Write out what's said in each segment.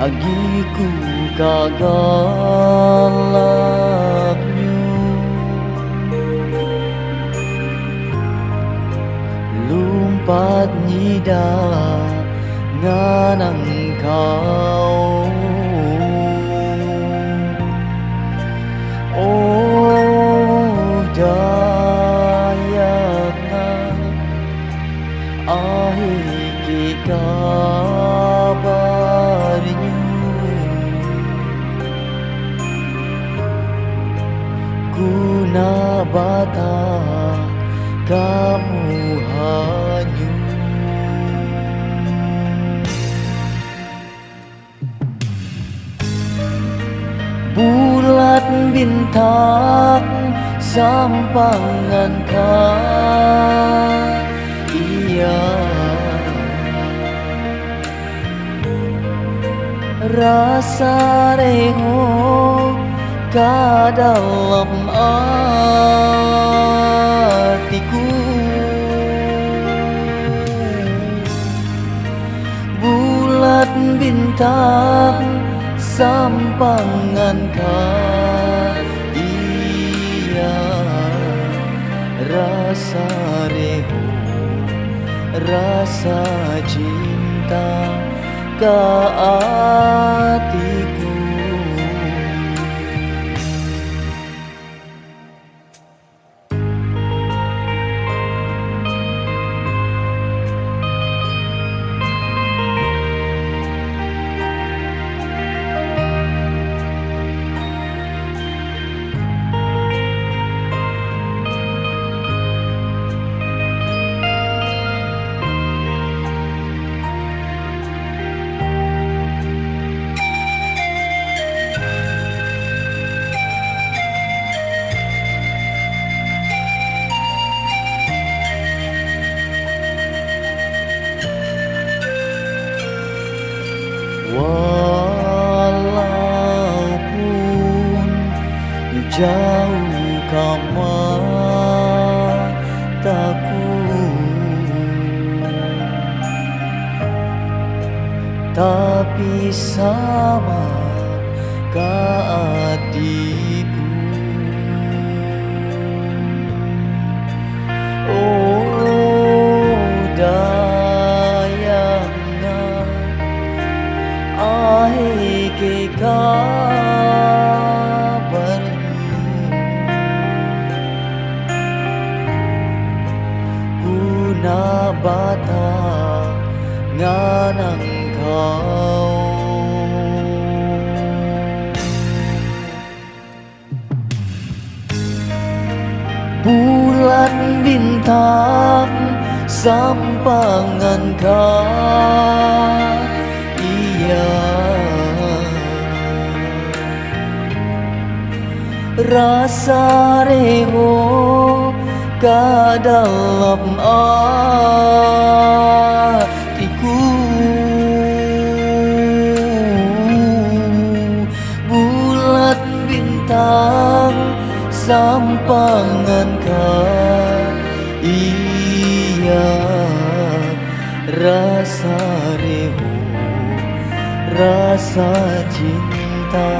Agiku kagalaknyo lumpat nida nganang kau oh dayak na ahiki kabarnyo kuna bata kamu hanyu bulat bintang sampangan ka iya rasa reho ka dalam hatiku bulat bintang sampangan ka iya rasa reho rasa cinta ka hatiku walaupun jauh ka mataku tapi sama ka hatiku oh dayangna ahiki kabarnyo kuna bata nganang kau bulan bintang sampangan ka iya rasa reho ka dalam hatiku bulat bintang sampangan ka iya rasa reho rasa cinta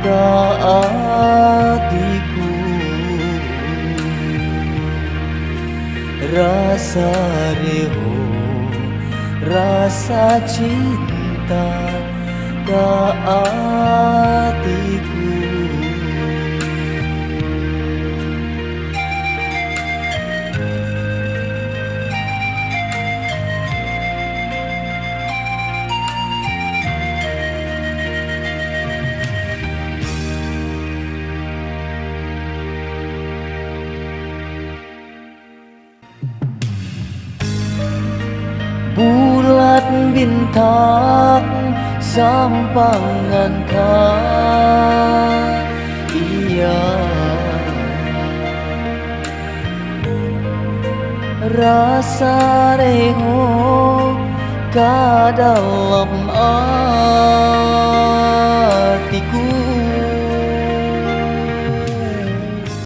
ka hatiku rasa reho rasa cinta ka hatiku bulat bintang sampangan ka iya rasa reho ka dalam